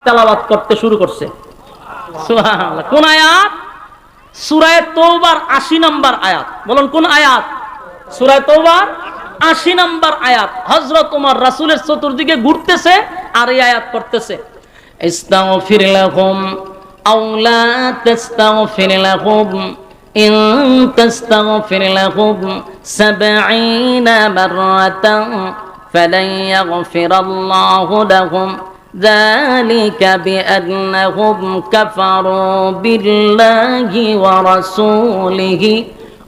তেলাওয়াত করতে শুরু করছে। সুবহানাল্লাহ। কোন আয়াত? সূরা তাওবার ৮০ নম্বর আয়াত। বলুন কোন আয়াত? সূরা তাওবার ৮০ নম্বর আয়াত। হযরত ওমর রাসূলের চতুর্দিকে ঘুরতেছে আর এই আয়াত পড়তেছে, ইস্তাগফির লাহুম আও লা তাস্তাগফির লাহুম ইন তাস্তাগফির লাহুম ৭০ মাররাতান ফালান ইয়াগফিরাল্লাহু লাহুম ذلك بأنهم كفروا بالله ورسوله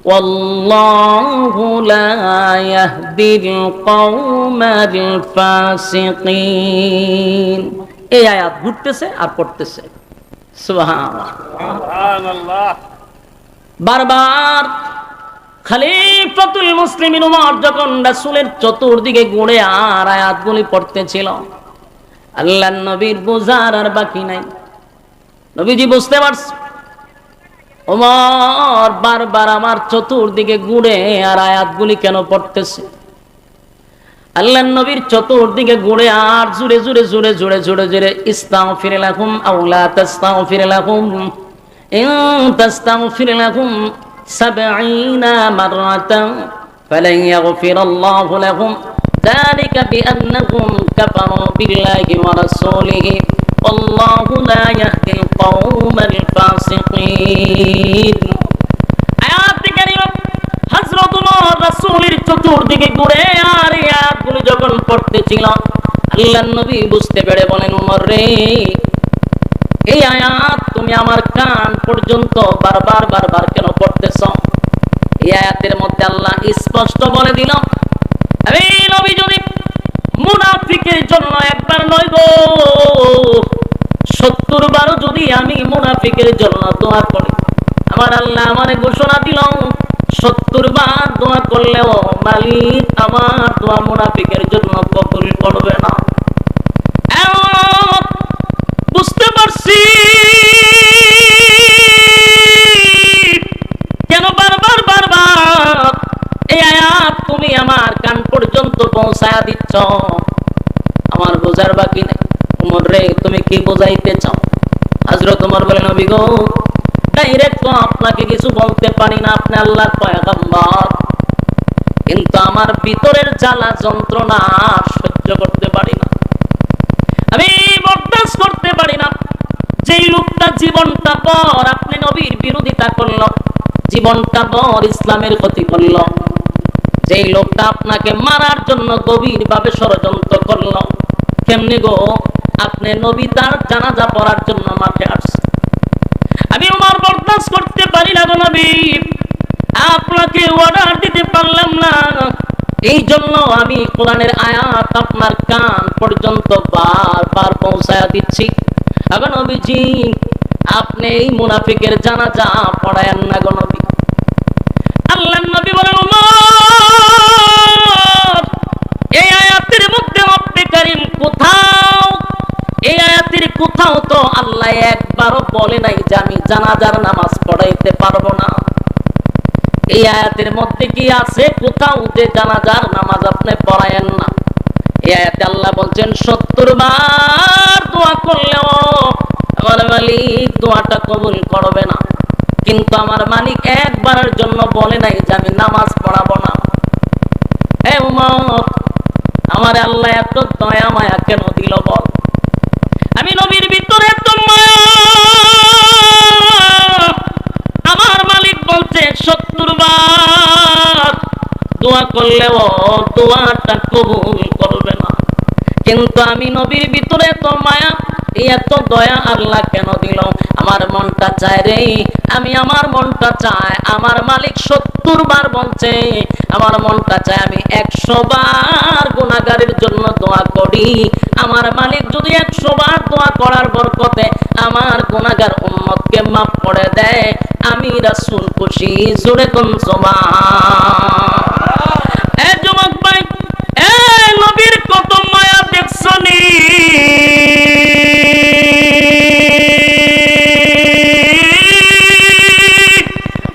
والله لا يهدي القوم الفاسقين। এই আয়াত ঘুরতেছে আর পড়তেছে। সুবহানাল্লাহ। বারবার খলিফাতুল মুসলিমিন ওমর যখন রাসূলের চতুর্দিকে ঘুরে আর আয়াতগুলি পড়তেছিল, আল্লাহর নবীর বোঝার আর বাকি নাই। নবীজি বুঝতে পারছে ওমর বারবার আমার চতুর্দিকে ঘুরে আর আয়াতগুলি কেন পড়তেছে। আল্লাহর নবীর চতুর্দিকে ঘুরে আর জুড়ে জুড়ে জুড়ে জুড়ে জুড়ে জুড়ে ইস্তাগফির লাহুম আও লা তাস্তাগফির লাহুম ইন তাস্তাগফির লাহুম ৭০ মাররাতান ফালান ইয়াগফিরাল্লাহু লাহুম ذلك بأنهم كفروا بالله ورسوله والله لا يهدي القوم الفاسقين। আয়াত কারীম হযরত ওমর রাসূলের চতুর্দিকে ঘুরে আর এই আয়াতগুলো যখন পড়তেছিল, আল্লাহর নবী বুঝতে পেরে বলেন, ওমর রে, এই আয়াত তুমি আমার কান পর্যন্ত বারবার বারবার কেন পড়তেছ? এই আয়াতের মধ্যে আল্লাহ স্পষ্ট বলে দিল, আরে নবী যদি মুনাফিকের জন্য একবার নয় গো ৭০ বার যদি আমি মুনাফিকের জন্য দোয়া করি, আমার আল্লাহ আমারে ঘোষণা দিল ৭০ বার দোয়া করলেও মালিক আমার দোয়া মুনাফিকের জন্য কবুল করবে না। বুঝতে পারছি কেন বারবার বারবার এই আয়াত তুমি আমার কান পর্যন্ত পৌঁছায়া দিচ্ছ। আমার বোঝার বাকি নেই। ওমর রে, তুমি কি বোঝাইতে চাও? হযরত ওমর বলেন, নবী গো, ডাইরেক্ট তো আপনাকে কিছু বলতে পারি না, আপনি আল্লাহর পয়গম্বর, কিন্তু আমার ভিতরের জ্বালা যন্ত্রণা সহ্য করতে পারি না, আমি বরদাস্ত করতে পারি না। যেই লোকটা জীবনটা পর আপনি নবীর বিরোধিতা করল, জীবনটা পর ইসলামের ক্ষতি করল, যেই লোকটা আপনাকে মারার জন্য গভীর ভাবে ষড়যন্ত্র করলো, কেমনে গো আপনি নবী তার জানাজা পড়ার জন্য মাঠে আসছে? আমি ওমর বরদাস্ত করতে পারি না গো নবী, আপনাকে অর্ডার দিতে পারলাম না, এই জন্য আমি কোরআনের আয়াত আপনার কান পর্যন্ত বারবার পৌঁছায়া দিচ্ছি। এখন নবীজি আপনি এই মুনাফিকের জানাজা পড়ায়েন না গো নবী। আল্লাহর নবী বলেন, ওমর, এই আয়াতের মধ্যে রব্বে কারীম কোথাও, এই আয়াতের কোথাও তো আল্লাহ একবারও বলে নাই যে আমি জানাজার নামাজ পড়াইতে পারবো না। এই আয়াতের মধ্যে কি আছে কোথাও যে জানাজার নামাজ আপনি পড়ায়েন না? এই আয়াতে আল্লাহ বলছেন ৭০ বার দোয়া করলেও আমার মালিক দোয়াটা কবুল করবে না, কিন্তু আমার মালিক একবারের জন্য বলে নাই যে আমি নামাজ পড়াবো না। হে উম্মত, আমার আল্লাহ এত দয়া মায়া কেন দিল বল? আমি নবীর ভিতরে এত মায়া, আমার মালিক বলছে ৭০ বার দোয়া করলেও দোয়াটা কবুল করবে না, কিন্তু আমি নবীর ভিতরে এত মায়া, এত দয়া আল্লাহ কেন দিল? আমার মনটা চায় রে, আমার মনটা চায়, আমার মালিক ৭০ বার বলছে, আমার মনটা চায় আমি ১০০ বার গুনাহগারের জন্য দোয়া করি। আমার মালিক যদি ১০০ বার দোয়া করার বরকতে আমার গুনাহগার উম্মতকে মাফ করে দেয়, আমি রাসূল খুশি। জোরে কোন সুবহান। এ যুবক ভাই, এ নবীর কত মায়া দেখছনি?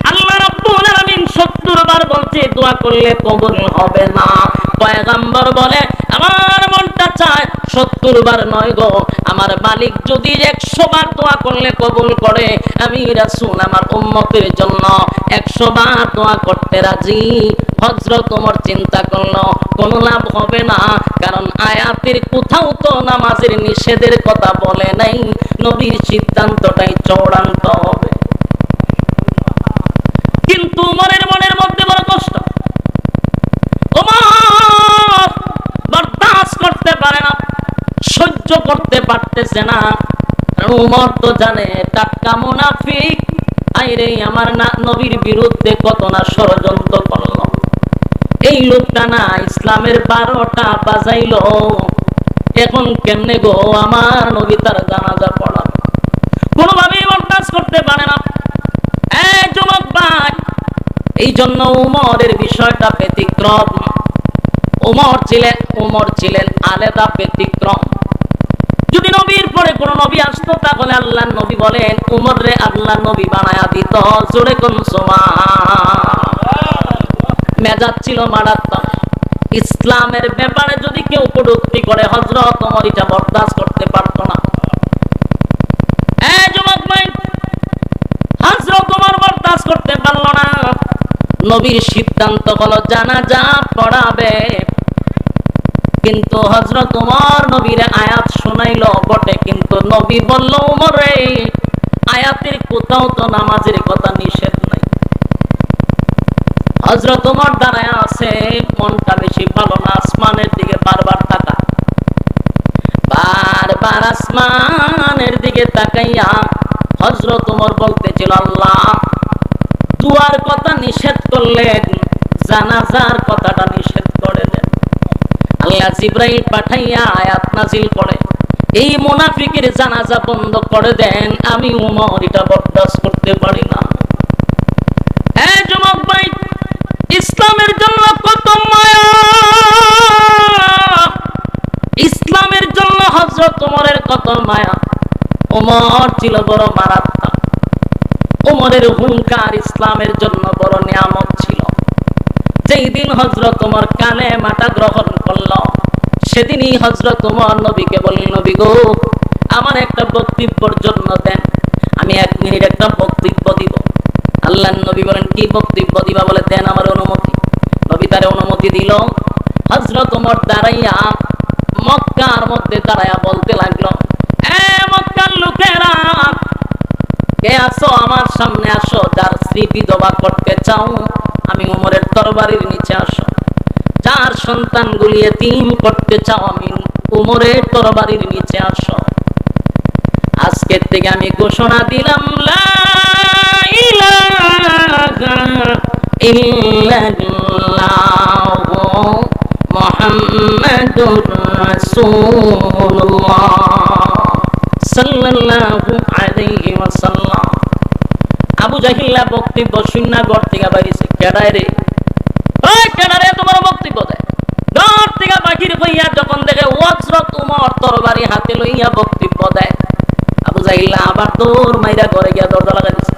আল্লাহ রাব্বুল আলামিন ৭০ বার বলছে দোয়া করলে কবুল হবে না। পয়গম্বর বলে আমার মনটা চায় ৭০ 70 বার নয় গো, আমার মালিক যদি 100 বার দোয়া করলে কবুল করে, আমি রাসূল আমার উম্মতের জন্য 100 বার দোয়া করতে রাজি। হযরত ওমর চিন্তা করলো কোনো লাভ হবে না, কারণ আয়াতের কোথাও তো নামাজের নিষেধের কথা বলে নাই, নবীর সিদ্ধান্তটাই চূড়ান্ত হবে। কিন্তু ওমরের মনের মধ্যে বড় কষ্ট, ওমর বরদাস্ত করতে পারে না, সহ্য করতে পারতেছে না। ওমর তো জানে টাটকা মুনাফিক, আইরে আমার না নবীর বিরুদ্ধে কত না ষড়যন্ত্র করলো। এই লোকটা না ইসলামের 12টা বাজাইলো, এখন কেমনে গো আমার নবী তার জানাজা পড়াবে, কোনোভাবেই বরদাস্ত করতে পারে না। এই যুবক ভাই, এই জন্য উমরের বিষয়টা ব্যতিক্রম। উমর ছিলেন আলাদা ব্যতিক্রম। যদি নবীর পরে কোন নবী আসতো তাহলে আল্লাহর নবী বলেন উমর রে আল্লাহর নবী বানায়া দিত, জোরে কোন সুবহান। মেজাজ ছিল মারাত্মক। ইসলামের ব্যাপারে যদি কেউ কটূক্তি করে হযরত ওমর এটা বরদাস্ত করতে পারতো না। এই যুবক ভাই, হযরত ওমর বরদাস্ত করতে পারলো না। নবীর সিদ্ধান্ত হলো জানাজা পড়াবে, কিন্তু হযরত ওমর নবীর আয়াত শুনাইলো বটে, কিন্তু নবী বলল ওমর রে আয়াতের কোথাও তো নামাজের কথা নিষেধ নাই। হযরত ওমর দাঁড়ায় আছে, মনটা বেশি ভালো না, আসমানের দিকে বারবার তাকায়, বারবার আসমানের দিকে তাকাইয়া হযরত ওমর বলতেছিল আল্লাহ দুয়ার কথা নিষেধ করলেন, জানাজার কথাটা নিষেধ করে দেন। আল্লাহ জিবরাইল পাঠাইয়া আয়াত নাজিল করে এই মুনাফিকের জানাজা বন্ধ করে দেন, আমি ওমর এটা বরদাস্ত করতে পারি না। এই যুবক ভাই, ইসলামের জন্য কত মায়া, ইসলামের জন্য হযরত ওমরের কত মায়া। ওমর ছিল বড় মারাত্মক, ওমরের হুঙ্কার ইসলামের জন্য বড় নিয়ামত ছিল। যেই দিন হযরত ওমর কালেমাটা গ্রহণ করলো, সেদিনই হযরত ওমর নবীকে বললেন নবী গো আমার একটা বক্তব্যের জন্য দেন, আমি 1 মিনিট একটা বক্তব্য দিব। আল্লাহর নবী বলেন কি বক্তব্য দিবা? বলে দেন আমার অনুমতি। নবী তার অনুমতি দিল। হযরত ওমর দাঁড়াইয়া মক্কার মধ্যে দাঁড়াইয়া বলতে লাগলো, এ মক্কার লোকেরা কে আসো আমার সামনে আসো, যার স্ত্রী বিধবা করতে চাও আমি ওমরের তরবারির নিচে আসো, যার সন্তানগুলি এতিম করতে চাও আমি ওমরের তরবারির নিচে আসো। আজকের থেকে আমি ঘোষণা দিলাম লা ইলাহা ইল্লাল্লাহু মুহাম্মাদুর রাসূলুল্লাহ সাল্লাল্লাহু আলাইহি ওয়াসাল্লাম। আবু জাহিল বক্তব্য শুননা ঘর থেকে বাইরেছে, কেডায় রে ওই কেডারে তোমার বক্তব্য দেয়? ঘর থেকে বাহির হইয়া যখন দেখে হযরত ওমর তরবারি হাতে লইয়া বক্তব্য দেয়, আবু জাহিল আবার দৌড় মাইরা ঘরে গিয়া দরজা লাগাই দিছে।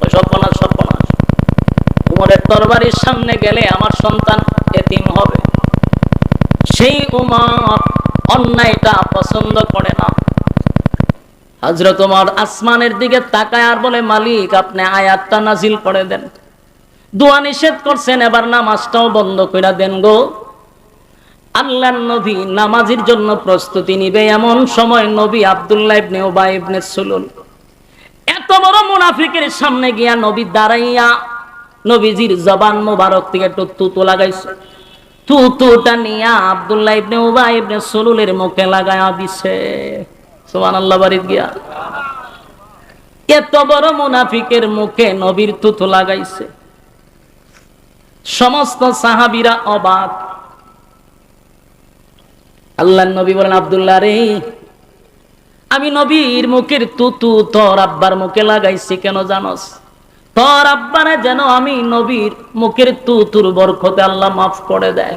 ওই সর্বনাশ সর্বনাশ, ওমরের তরবারির সামনে গেলে আমার সন্তান এতিম হবে। সেই ওমর অন্যায়টা পছন্দ করে না। হযরত ওমর আসমানের দিকে তাকায় আর বলে মালিক আপনি আয়াতটা নাজিল করে দেন, দোয়া নিষেধ করছেন, এবার নামাজটাও বন্ধ কইরা দেন গো। আল্লাহর নবী নামাজের জন্য প্রস্তুতি নিবে এমন সময় নবী আব্দুল্লাহ ইবনে উবাই ইবনে সুলুল এত বড় মুনাফিকের সামনে গিয়া নবী দাঁড়াইয়া নবীজির জবান মোবারক থেকে একটু তুতু লাগাইছে। তুতুটা নিয়া আব্দুল্লাহ ইবনে উবাই ইবনে সুলুলের মুখে লাগায়া দিছে। সুবহানাল্লাহ বাড়িতে গিয়া এত বড় মুনাফিকের মুখে নবীর তুতু লাগাইছে। সমস্ত সাহাবীরা অবাক। আল্লাহর নবী বলেন আব্দুল্লাহ রে আমি নবীর মুখের তুতু তোর আব্বার মুখে লাগাইছি কেন জানোস? তোর আব্বারে যেন আমি নবীর মুখের তুতুর বরকতে আল্লাহ মাফ করে দেয়।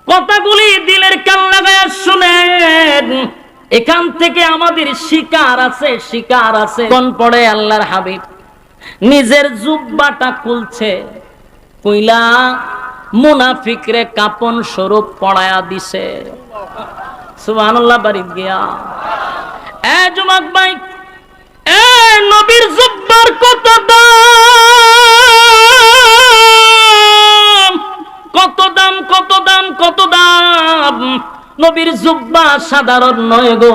কথাগুলি দিলের কান লাগায়া শুনেন, এখান থেকে আমাদের শিকার আছে, শিকার আছে। কোন পড়ে আল্লাহর হাবিব নিজের জুব্বাটা খুলছে, কইলা মুনাফিকরে কাপন স্বরূপ পড়ায়া দিছে। সুবহানাল্লাহ বাড়ি গিয়া এ যুবক ভাই, এ নবীর জুব্বার কত দাম, কত দাম, কত দাম, কত দাম। নবীর জুব্বা সাধারণ নয় গো,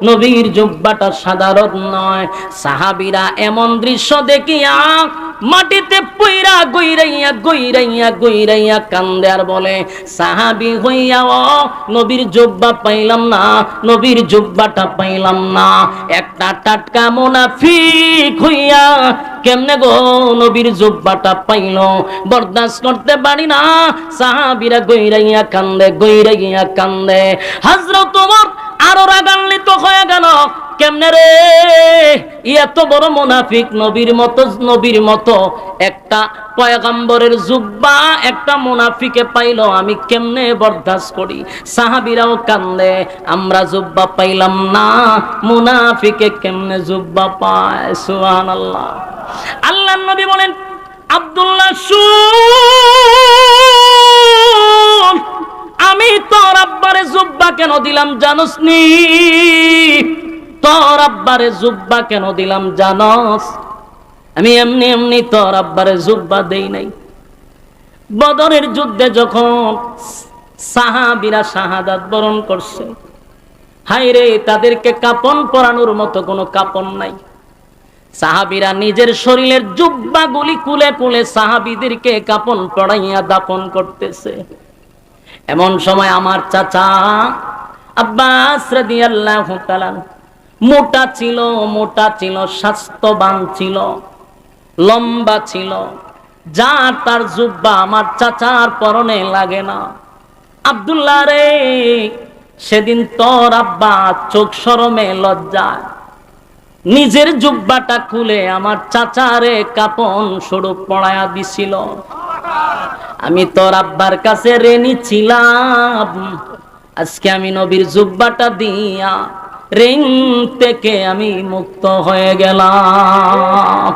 নবীর জুব্বাটা সাধারণ নয়। সাহাবীরা এমন দৃশ্য দেখিয়া মাটিতে পইরা গইরাইয়া গইরাইয়া গইরাইয়া কান্দে আর বলে, সাহাবী হইয়াও নবীর জুব্বা পাইলাম না, নবীর জুব্বাটা পাইলাম না। একটা টাটকা মুনাফিক হইয়া কেমনে গো নবীর জুব্বাটা পাইল, বরদাস্ত করতে পারি না। সাহাবীরা গইরাইয়া কান্দে, গইরাইয়া কান্দে। হযরত ওমর আরো রাগান্বিত হয়ে গেল, কেমনে রে এত বড় মুনাফিক নবীর মতো একটা পয়গম্বরের জুব্বা একটা মুনাফিকে পাইলো, আমি কেমনে বরদাস্ত করি। সাহাবীরাও কান্দে, আমরা জুব্বা পাইলাম না, মুনাফিকে কেমনে জুব্বা পায়। সুবহানাল্লাহ। আল্লাহর নবী বলেন, আব্দুল্লাহ শুন, আমি তোর আব্বারে জুব্বা কেন দিলাম জানোস নি? তোর আব্বারে জুব্বা কেন দিলাম জানোস? আমি এমনি এমনি তোর আব্বারে জুব্বা দেই নাই। বদরের যুদ্ধে যখন সাহাবীরা শাহাদাত বরণ করছে, হায় রে তাদেরকে কাপন পরানোর মতো কোনো কাপন নাই। সাহাবীরা নিজের শরীরের জুব্বাগুলি খুলে খুলে সাহাবীদেরকে কাপন পরাইয়া দাফন করতেছে। এমন সময় আমার চাচা আব্বাস রাদিয়াল্লাহু তাআলা মোটা ছিল, মোটা ছিল, স্বাস্থ্যবান ছিল, লম্বা ছিল, যা তার জুব্বা আমার চাচার পরনে লাগে না। আব্দুল্লাহ রে, সেদিন তোর আব্বা চোখ শরমে লজ্জায় নিজের জুব্বাটা খুলে আমার চাচারে কাপন স্বরূপ পড়ায়া দিছিল। আমি তোর আব্বার কাছে ঋণী ছিলাম, আজকে আমি নবীর জুব্বাটা দিয়া ঋণ থেকে আমি মুক্ত হয়ে গেলাম।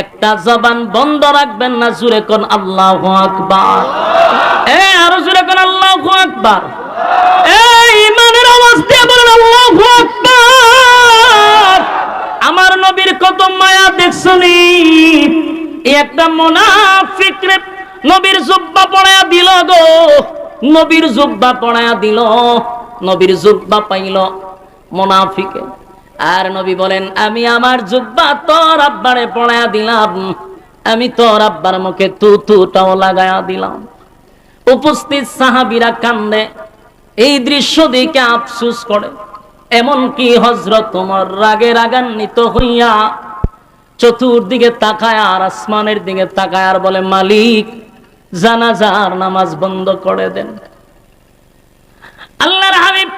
একটা জবান বন্ধ রাখবেন না, জুরে কোন আল্লাহু আকবার। আরো জুরে কোন আল্লাহু আকবার। ঈমানের আওয়াজ দিয়ে বলেন আল্লাহু আকবার। আমার নবীর কত মায়া দেখছনি। একটা মুনাফিক রে নবীর জুব্বা পড়ায়া দিল গো, নবীর জুব্বা পড়ায়া দিল, নবীর জুব্বা পাইল মুনাফিকে। আর নবী বলেন, আমি আমার জুব্বা তোর আব্বারে পড়ায়া দিলাম, আমি তোর আব্বার মুখে তুতুটাও লাগায়া দিলাম। উপস্থিত সাহাবীরা কান্দে, এই দৃশ্য দেখে আফসোস করে। এমনকি হযরত ওমর রাগে রাগান্বিত হইয়া চতুর্দিকে তাকায় আর আসমানের দিকে তাকায় আর বলে, মালিক জানাজার নামাজ বন্ধ করে দেন। আল্লাহর হাবিব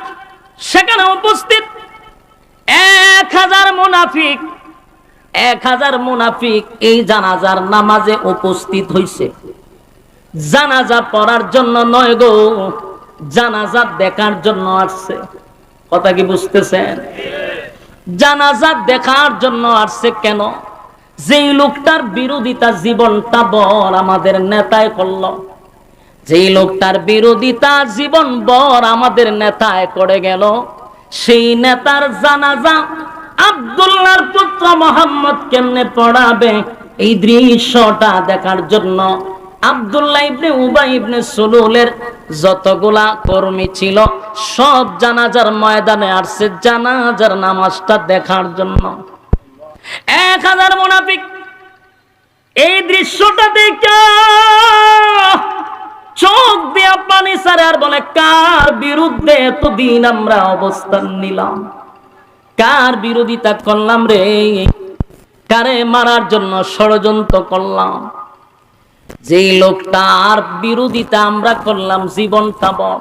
সেখানে উপস্থিত 1000 মুনাফিক, 1000 মুনাফিক এই জানাজার নামাজে উপস্থিত হইছে। জানাজা পড়ার জন্য নয় গো, জানাজা দেখার জন্য আসছে। কথা কি বুঝতেছেন? জানাজা দেখার জন্য আসছে। কেন? যেই লোকটার বিরোধিতা জীবনটা বর আমাদের নেতায় করল, যেই লোকটার বিরোধিতা জীবন বর আমাদের নেতায় করে গেল, সেই নেতার জানাজা আব্দুল্লাহর পুত্র মুহাম্মদ কেমনে পড়াবে, এই দৃশ্যটা দেখার জন্য আব্দুল্লাহ ইবনে উবাই ইবনে সুলুলের যতগুলা কর্মী ছিল সব জানাজার ময়দানে আসছে জানাজার নামাজটা দেখার জন্য। 1000 মুনাফিক এই দৃশ্যটা দেখে চোখ দিয়ে পানি ছাড়ে আর বলে, কার বিরুদ্ধে এতদিন আমরা অবস্থান নিলাম, কার বিরোধিতা করলাম রে, কারে মারার জন্য ষড়যন্ত্র করলাম। যেই লোকটার বিরোধিতা আমরা করলাম জীবনটা বর,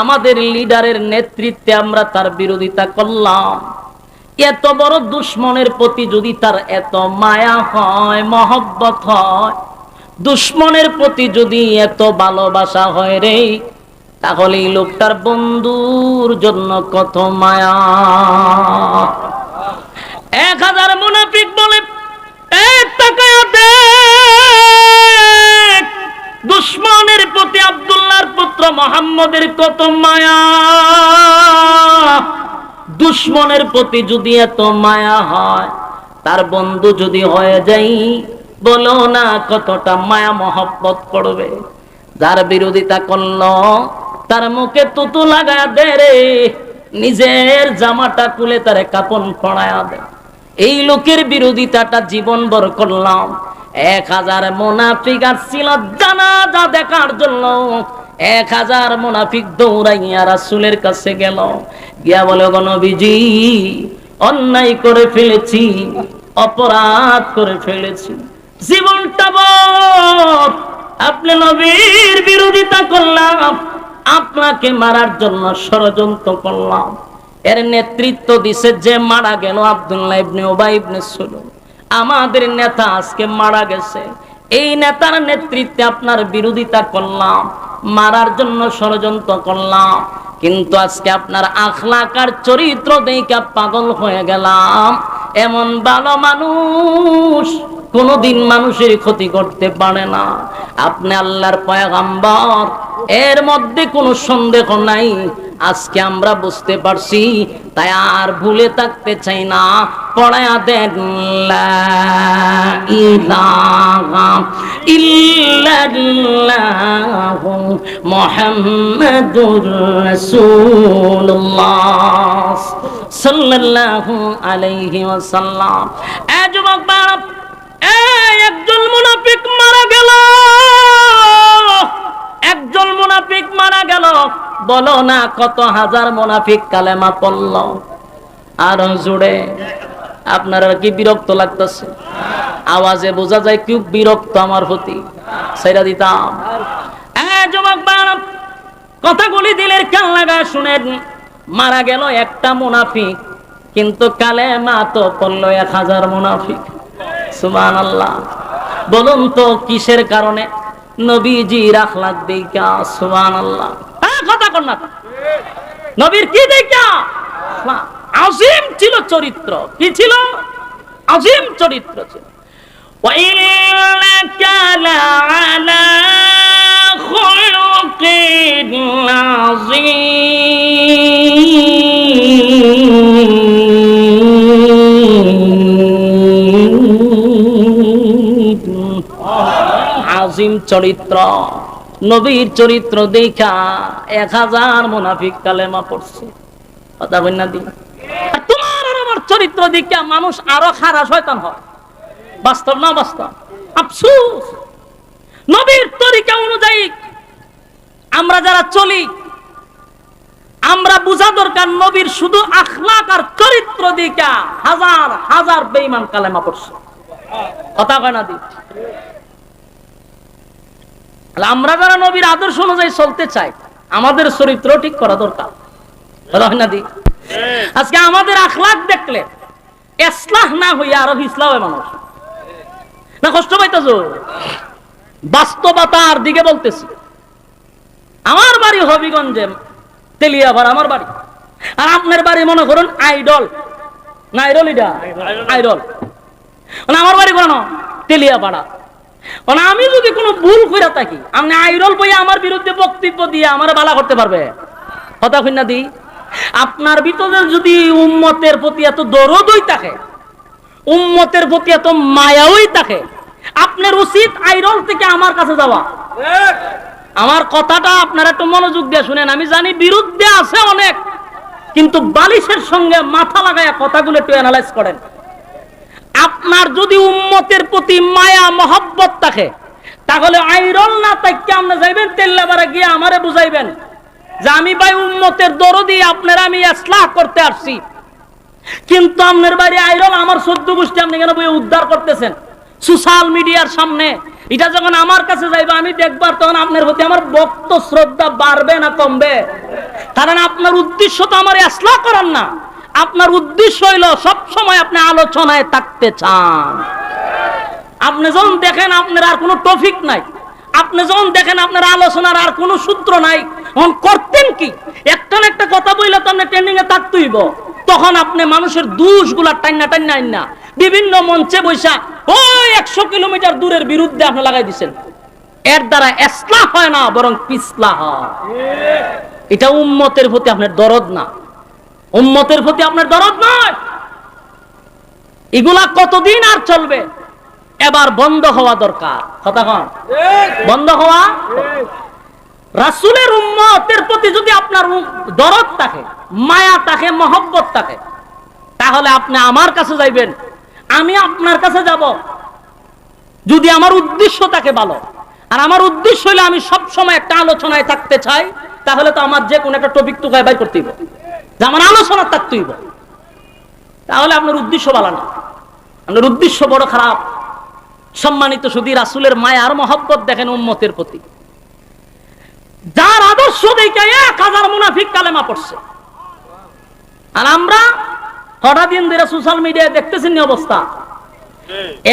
আমাদের লিডারের নেতৃত্বে আমরা তার বিরোধিতা করলাম, এত বড় দুশ্মনের প্রতি যদি তার এত মায়া হয়, মহব্বত হয়, দুশ্মনের প্রতি যদি এত ভালোবাসা হয় রে, তাহলে এই লোকটার বন্ধুর জন্য কত মায়া। 1000 মুনাফিক বলে, তাকায়া দেখ দুশ্মন ছাত্র মুহাম্মদের কত মায়া, দুশমনের প্রতি যদি এত মায়া হয়, তার বন্ধু যদি হয়ে যাই, বলো না কতটা মায়া মহব্বত করবে। যার বিরোধিতা করলো তার মুখে তুতু লাগায় দে রে, নিজের জামাটা খুলে তারে কাপন পরায়া দে। এই লোকের বিরোধিতাটা জীবনভর করলাম। 1000 মুনাফিক আসছিল জানাজা দেখার জন্য। 1000 মুনাফিক দৌড়াইয়া রাসূলের কাছে গেল, গিয়া বলে, গো নবীজি, অন্যায় করে ফেলেছি, অপরাধ করে ফেলেছি, জীবনটা বড়, আপনি নবীর বিরোধিতা করলাম, আপনাকে মারার জন্য ষড়যন্ত্র করলাম। এর নেতৃত্ব দিছে যে মারা গেল, আব্দুল্লাহ ইবনে উবাই ইবনে সালুল। আমাদের নেতা আজকে মারা গেছে, এই নেতার নেতৃত্বে আপনার বিরোধিতা করলাম, মারার জন্য ষড়যন্ত্র করলাম, কিন্তু আজকে আপনার আখলাক আর চরিত্র দেখে পাগল হয়ে গেলাম। এমন ভালো মানুষ কোনদিন মানুষের ক্ষতি করতে পারে না। আপনি আল্লাহর পয়গম্বর, এর মধ্যে কোনো সন্দেহ নাই। আজকে আমরা বুঝতে পারছি, তাই আর ভুলে থাকতে চাই না। পড়ায়া দেন লা ইলাহা ইল্লাল্লাহু মুহাম্মাদুর রাসূলুল্লাহ সাল্লাল্লাহু আলাইহি ওয়াসাল্লাম। এ যুবক বাপ, একজন মুনাফিক মারা গেল, একজন মুনাফিক মারা গেল। বলো না কত হাজার মুনাফিক কালেমা পড়ল। আর জুড়ে আপনারা কি বিরক্ত লাগতেছে? আওয়াজে বোঝা যায় কি বিরক্ত আমার প্রতি। সেটা দিতাম। যুবক বাপ, কথাগুলি দিলের কান লাগায় শুনেন। মারা গেল একটা মুনাফিক, কিন্তু কালেমা তো পড়ল 1000 মুনাফিক। সুবহানাল্লাহ। বলুন তো কিসের কারণে? নবীজির আখলাক দেখা। সুবহানাল্লাহ। কথা কর না, নবীর কি দেখা? আজিম ছিল চরিত্র। কি ছিল? আজিম চরিত্র ছিল। ওয়া ইন্নাকা লাআলা খুলুকিন আজিম চরিত্র। নবীর চরিত্র দেখা 1000 মুনাফিক কালেমা পড়ছে। কথা বল না দি। তোমার আর আমার চরিত্র দেখা মানুষ আরো খারাপ শয়তান হয়। বাস্তব না বাস্তব? আফসোস। নবীর তরিকা অনুযায়ী আমরা যারা চলি, আমরা বুঝা দরকার নবীর শুধু আখলাক আর চরিত্র দেখা 1000 বেঈমান কালেমা পড়ছে। কথা কয় না দি। আমরা যারা নবীর আদর্শ অনুযায়ী চলতে চাই, আমাদের চরিত্র ঠিক করা দরকার। আজকে আমাদের আখলাক দেখলে ইসলাহ না হইয়া আরো ইসলাম হয় মানুষ। না কষ্ট পাইতেছ? বাস্তবতার দিকে বলতেছি। আমার বাড়ি হবিগঞ্জে, তেলিয়াপাড়া আমার বাড়ি। আর আপনার বাড়ি মনে করুন আইডল। না আইডল, এটা আইডল। আমার বাড়ি কোন তেলিয়াপাড়া। আমি যদি কোনো ভুল করে থাকি, আপনি আইরল বইয়া আমার বিরুদ্ধে বক্তব্য দিয়ে আমার বালা করতে পারবে? কথা কইনা দি। আপনার ভিতরে যদি উম্মতের প্রতি এত দরদই থাকে, উম্মতের প্রতি এত মায়াই থাকে, আপনার উচিত আইরল থেকে আমার কাছে যাওয়া। আমার কথাটা আপনারা একটু মনোযোগ দিয়ে শুনেন। আমি জানি বিরুদ্ধে আছে অনেক, কিন্তু বালিশের সঙ্গে মাথা লাগায়া কথাগুলো একটু অ্যানালাইজ করেন। আপনার যদি উম্মতের প্রতি মায়া মহব্বত থাকে, তাহলে আইরল না তাইকে আপনি যাইবেন তেল্লাবাড়া গিয়ে আমারে বুঝাইবেন যে আমি ভাই উম্মতের দরদি, আপনারা আমি ইসলাহ করতে আসছি। কিন্তু আপনার বাড়ি আইরল, আমার 14 গোষ্ঠী আপনি কেন বই উদ্ধার করতেছেন সোশ্যাল মিডিয়ার সামনে? এটা যখন আমার কাছে যাইবে আমি দেখবার, তখন আপনার প্রতি আমার ভক্ত শ্রদ্ধা বাড়বে না কমবে? কারণ আপনার উদ্দেশ্য তো আমার ইসলাহ করার না। আপনার উদ্দেশ্য হইল সব সময় আপনি আলোচনায় থাকতে চান। আপনি যখন দেখেন আপনার আর কোনো টপিক নাই, আপনি যখন দেখেন আপনার আলোচনার আর কোনো সূত্র নাই, তখন করতেন কি? একটা না একটা কথা বললে তো আপনি ট্রেন্ডিং এ থাকতেইব। তখন আপনি মানুষের দোষগুলা টান্না টান্না আইনা বিভিন্ন মঞ্চে বৈশা ওই 100 কিলোমিটার দূরের বিরুদ্ধে আপনি লাগাই দিচ্ছেন। এর দ্বারা ইসলাহ হয় না, বরং পিছলা হয়। এটা উম্মতের প্রতি আপনার দরদ না, উম্মতের প্রতি আপনার দরদ নয়। এগুলা কতদিন আর চলবে? এবার বন্ধ হওয়া দরকার। কথা কন, বন্ধ হওয়া। রাসূলের উম্মতের প্রতি যদি আপনার দরদ থাকে, মায়া থাকে, মহব্বত থাকে, তাহলে আপনি আমার কাছে যাইবেন, আমি আপনার কাছে যাব। যদি আমার উদ্দেশ্য থাকে ভালো, আর আমার উদ্দেশ্য হলে আমি সব সময় একটা আলোচনায় থাকতে চাই, তাহলে তো আমার যে কোনো একটা টপিক টুকায় বাইর করতে হবে, যে আমার আলোচনা থাকতে হইব। তাহলে আপনার উদ্দেশ্য ভালো না, আপনার উদ্দেশ্য বড় খারাপ। সম্মানিত শুধু রাসূলের মায়া আর মহব্বত দেখেন উম্মতের প্রতি, যার আদর্শ দেখে 1000 মুনাফিক কালেমা পড়ছে। আর আমরা হঠাৎ দিন ধরে সোশ্যাল মিডিয়ায় দেখতেছেন অবস্থা,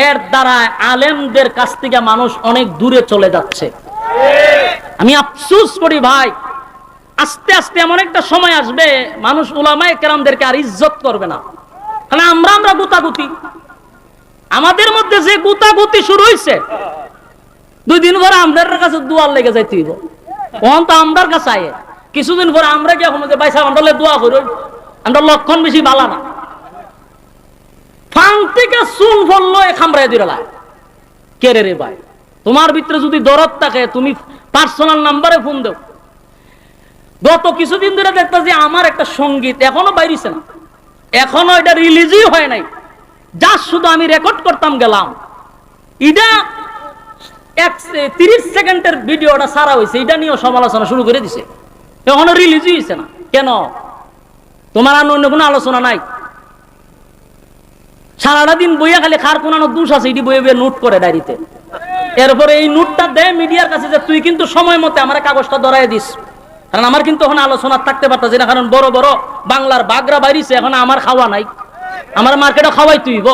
এর দ্বারা আলেমদের কাছ থেকে মানুষ অনেক দূরে চলে যাচ্ছে। আমি আফসোস করি ভাই, আস্তে আস্তে এমন একটা সময় আসবে মানুষ উলামায়ে কেরামদেরকে আর ইজ্জত করবে না। কারণ আমরা গুতাগুতি, আমাদের মধ্যে যে গুতাগুতি শুরু হয়েছে, 2 দিন পরে আমরার কাছে দোয়ার লেগে যাইতে হইব। তখন তো আমরার কাছে আয়ে কিছুদিন পরে আমরা কি এখন ভাই সাহেব আমরা দোয়া করি, আমরা লক্ষণ বেশি বালা না। ফান থেকে চুন ফললো এ খামড়ায় দিলা কে রে ভাই, তোমার ভিতরে যদি দরদ থাকে তুমি পার্সোনাল নাম্বারে ফোন দাও। গত কিছুদিন ধরে দেখতেছি আমার একটা সঙ্গীত এখনো বাইরেছে না, এখনো এটা রিলিজই হয় নাই, যা শুধু আমি রেকর্ড করতাম গেলাম, এটা 30 সেকেন্ডের ভিডিওটা সারা হয়েছে, এটা নিয়েও সমালোচনা শুরু করে দিছে, এখনো রিলিজই হয়েছে না। কেন? তোমার আর অন্য কোনো আলোচনা নাই? সারাটা দিন বইয়া খালি খার কোন দোষ আছে এটি বইয়ে বইয়ে নোট করে ডায়েরিতে, এরপরে এই নোটটা দেয় মিডিয়ার কাছে যে তুই কিন্তু সময় মতে আমার কাগজটা ধরাই দিস। কারণ আমার কিন্তু এখন আলোচনা থাকতে পারতাছি না, কারণ বড় বড় বাংলার বাগরা বাইরিছে, এখন আমার খাওয়া নাই, আমার মার্কেটে খাওয়াই তুইব।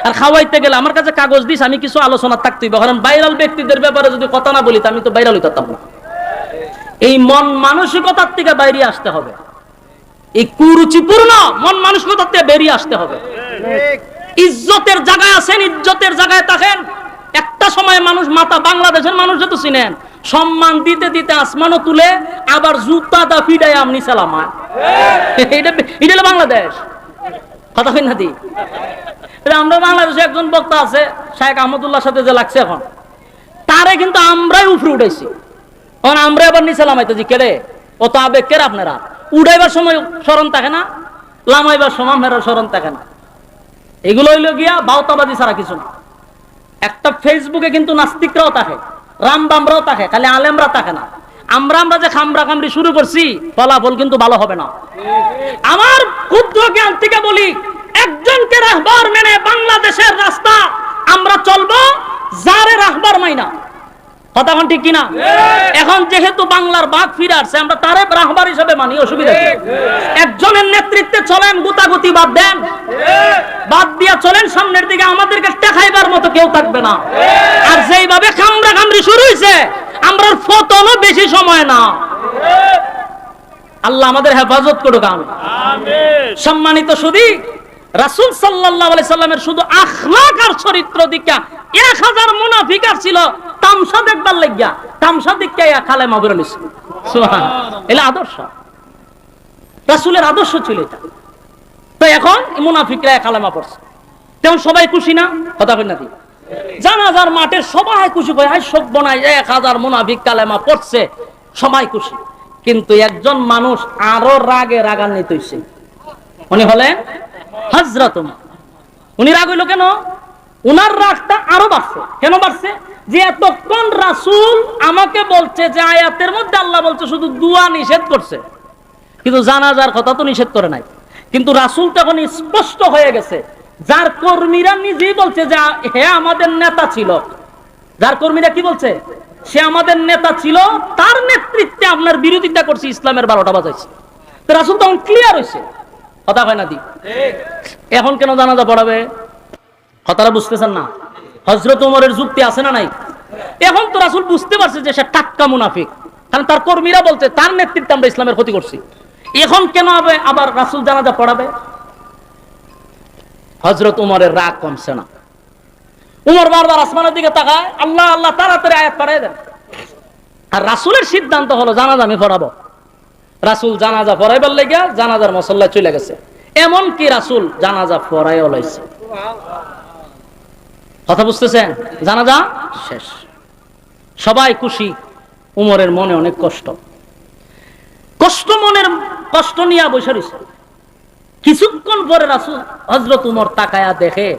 আর খাওয়াইতে গেলে আমার কাছে কাগজ দিস, আমি কিছু আলোচনা থাকতে হইব, কারণ ভাইরাল ব্যক্তিদের ব্যাপারে যদি কথা না বলি আমি তো ভাইরাল হইতাম না। এই মন মানসিকতার থেকে বাইরে আসতে হবে, এই কুরুচিপূর্ণ মন মানসিকতার থেকে বেরিয়ে আসতে হবে। ইজ্জতের জায়গায় আছেন, ইজ্জতের জায়গায় থাকেন। একটা সময় মানুষ মাথা, বাংলাদেশের মানুষ যত চিনেন, সম্মান দিতে দিতে আসমানও তুলে, আবার জুতা দা ফিডাই আমনি সালামায়। এটা বাংলাদেশ, কথা কই না দি। আমরা বাংলাদেশে একজন বক্তা আছে শেখ আহমদুল্লাহর সাথে যে লাগছে, এখন তারে কিন্তু আমরাই উপরে উঠাইছি, এখন আমরা এবার নিচে লামাইতেছি। কেড়ে অত আবেগ কেড়ে আপনারা, উড়াইবার সময় স্মরণ থাকে না, লামাইবার সময় মেরা স্মরণ থাকে না। এগুলো হইল গিয়া বাউতাবাদী ছাড়া কিছু না। একটা ফেসবুকে কিন্তু নাস্তিকরাও থাকে, রামবামরাও থাকে, খালি আলেমরা থাকে না। আমরা যে খামরা খামরি শুরু করছি, ফলাফল কিন্তু ভালো হবে না। আমার ক্ষুদ্র জ্ঞান থেকে বলি, একজনকে রাহবার মেনে বাংলাদেশের রাস্তা আমরা চলবো, যারে রাহবার মাইনা। কথা কোন ঠিক কিনা? এখন যেহেতু বাংলার বাঘ ফিরে আসছে, আমরা তারে রাহবার হিসেবে মানি, অসুবিধা কি? একজনের নেতৃত্বে চলেন, গুতাগুতি বাদ দেন, বাদ দিয়া চলেন সামনের দিকে, আমাদেরকে টেকাইবার মতো কেউ থাকবে না। আর যেইভাবে খামরা খামরি শুরু হয়েছে, আমরা ফতনও বেশি সময় না। আল্লাহ আমাদের হেফাজত করুক, আমিন। সম্মানিত সুধী, রাসূল সাল্লাল্লাহু আলাইহি সাল্লামের শুধু আখলাক আর চরিত্র দিকা 1000 মুনাফিক ছিল তামসা দেখবার লাগিয়া, তামসা দিকে কালেমা পড়ে নিছে। সুবহানাল্লাহ, এলা আদর্শ, রাসূলের আদর্শ ছিল এটা। তো এখন মুনাফিকরা কালেমা পড়ছে, তখন সবাই খুশি না? কথা কই না দি? জানাজার মাঠে সবাই খুশি, কয় আই সব বনাই 1000 মুনাফিক কালেমা পড়ছে, সবাই খুশি। কিন্তু একজন মানুষ আরো রাগে রাগান্বিত হইছে, উনি হলেন হযরত ওমর। উনি রাগ হইল কেন? উনার রাগটা আরো বাড়ছে। কেন বাড়ছে? যে এতক্ষণ রাসূল আমাকে বলছে যে আয়াতের মধ্যে আল্লাহ বলছে শুধু দোয়া নিষেধ করছে, কিন্তু জানাজার কথা তো নিষেধ করে নাই। কিন্তু রাসূল তখন স্পষ্ট হয়ে গেছে, যার কর্মীরা নিজেই বলছে যে হে আমাদের নেতা ছিল, যার কর্মীরা কি বলছে, সে আমাদের নেতা ছিল, তার নেতৃত্বে আপনার বিরোধিতা করছে, ইসলামের 12টা বাজাইছে। তো রাসূল তখন ক্লিয়ার হয়েছে। কথা হয় না দি? এখন কেন জানাজা পড়াবে? কথাটা বুঝতেছেন না? হযরত ওমরের যুক্তি আছে না নাই? এখন তো রাসূল বুঝতে পারছে যে সে টাটকা মুনাফিক, কারণ তার কর্মীরা বলছে তার নেতৃত্বে আমরা ইসলামের ক্ষতি করছি। এখন কেন আবার রাসূল জানাজা পড়াবে? হযরত ওমরের রাগ কমছে না। উমর বারবার আসমানের দিকে তাকায়, আল্লাহ আল্লাহ তাড়াতাড়ি আয়াত পাঠিয়ে দেন। আর রাসূলের সিদ্ধান্ত হলো জানাজা আমি পড়াবো। রাসূল জানাজা পড়াইবার লাগা জানাজার মুসল্লায় চলে গেছে। এমন কি রাসূল জানাজা পড়াইও লাইছে। কথা বুঝতেছেন? জানাজা শেষ, সবাই খুশি। উমরের মনে অনেক কষ্ট, মনের কষ্ট নিয়ে বসে রয়েছে। কিছুক্ষণ পরে রাসূল হযরত উমর তাকায়া দেখে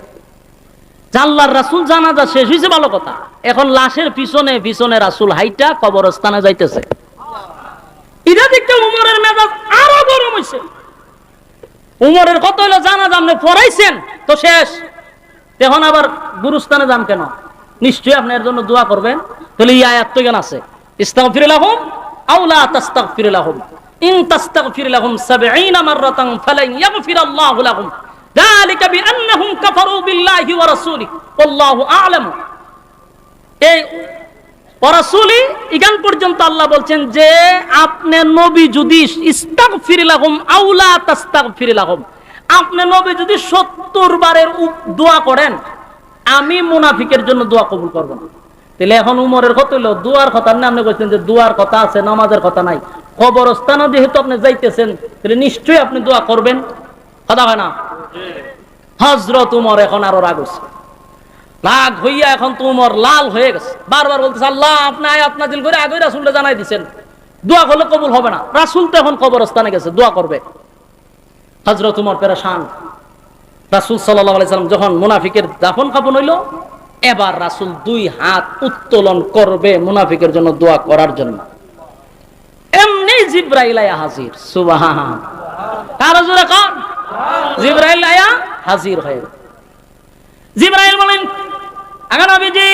আল্লাহর রাসূল জানাজা শেষ হয়েছে, ভালো কথা। এখন লাশের পিছনে পিছনে রাসূল হাইটা কবরস্থানে যাইতেছে। এটা দেখতে উমরের মেজাজ আরো গরম হয়েছে। উমরের কত হইলো জানাজা আপনি পড়াইছেন তো শেষ, এখন আবার গুরুস্থানে যান কেন? নিশ্চয়ই আপনি এর জন্য দোয়া করবেন। তাহলে এই আয়াত তো কেন আছে, ইস্তাগফির লাহুম আও লা তাস্তাগফির লাহুম ইন তাস্তাগফির লাহুম ৭০ মাররাতান ফালান ইয়াগফিরাল্লাহু লাহুম যালিকা বিআন্নাহুম কাফারু বিল্লাহি ওয়া রাসূলিহি ওয়াল্লাহু আ'লাম। এই ওয়া রাসূলি এখান পর্যন্ত আল্লাহ বলছেন যে আপনি নবী যদি ইস্তাগফির লাহুম আও লা তাস্তাগফির লাহুম, আপনি নবী যদি ৭০ বারের দোয়া করেন, আমি মুনাফিকের জন্য দোয়া কবুল করব না। তাহলে এখন উমরের কত হইলো? দোয়ার কথা না, আপনি কইছেন যে দোয়ার কথা আছে, নামাজের কথা নাই। কবরস্থানে যেহেতু আপনি যাইতেছেন, তাহলে নিশ্চয়ই আপনি দোয়া করবেন। কথা হয় না? হযরত উমর এখন আরো রাগ হইছে। রাগ হইয়া এখন তো উমর লাল হয়ে গেছে, বারবার বলতেছে আল্লাহ আপনি আয়াত নাযিল করে আগে রাসূলকে জানাই দিবেন, দোয়া করলে কবুল হবে না। রাসূল তো এখন কবরস্থানে গেছে, দোয়া করবে। হযরত উমর পেরেশান। রাসূল সাল্লাল্লাহু আলাইহি সাল্লাম যখন মুনাফিকের দাফন কাফন হইল, এবার রাসূল 2 হাত উত্তোলন করবে মুনাফিকের জন্য দোয়া করার জন্য। এমনি জিবরাইল আয়া হাজির। সুবহান, কার জোরে কোন? জিবরাইল আয়া হাজির হয়ে। জিবরাইল বলেন আগে নবীজি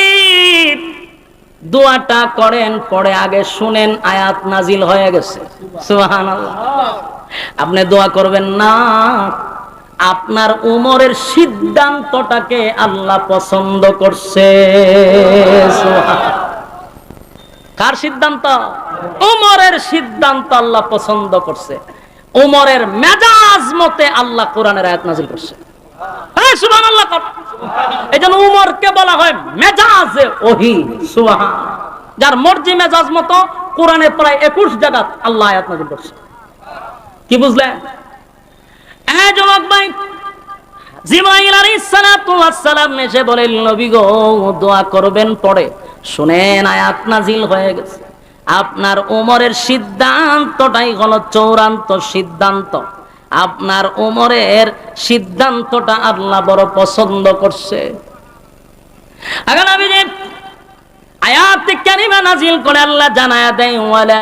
দোয়াটা করেন, পরে আগে শুনেন আয়াত নাজিল হয়ে গেছে। সুবহানাল্লাহ। আপনি দোয়া করবেন না, আপনার উমরের সিদ্ধান্তটাকে আল্লাহ পছন্দ করছে। কার সিদ্ধান্ত? উমরের সিদ্ধান্ত আল্লাহ পছন্দ করছে। উমরের মেজাজ মতে আল্লাহ কোরআনের আয়াত নাযিল করছে। হ্যাঁ সুবহানাল্লাহ। এজন্য উমরকে বলা হয় মেজাজে ওহী। সুবহান, যার মর্জি মেজাজ মতো কোরআনে প্রায় 21 জায়গা আল্লাহ আয়াত নাযিল করছে। কি বুঝলেন? এই যুবক ভাই, জিবরাইল আলাইহিস সালাতু ওয়াস সালাম এসে বলেন নবী গো দোয়া করবেন, পড়ে শুনেন আয়াত নাযিল হয়ে গেছে। আপনার উমরের সিদ্ধান্তটাই হলো চূড়ান্ত সিদ্ধান্ত। আপনার উমরের সিদ্ধান্তটা আল্লাহ বড় পছন্দ করছে। আগে নবীজি আয়াত কারিমা নাযিল করে আল্লাহ জানায়া দেয় ওয়ালা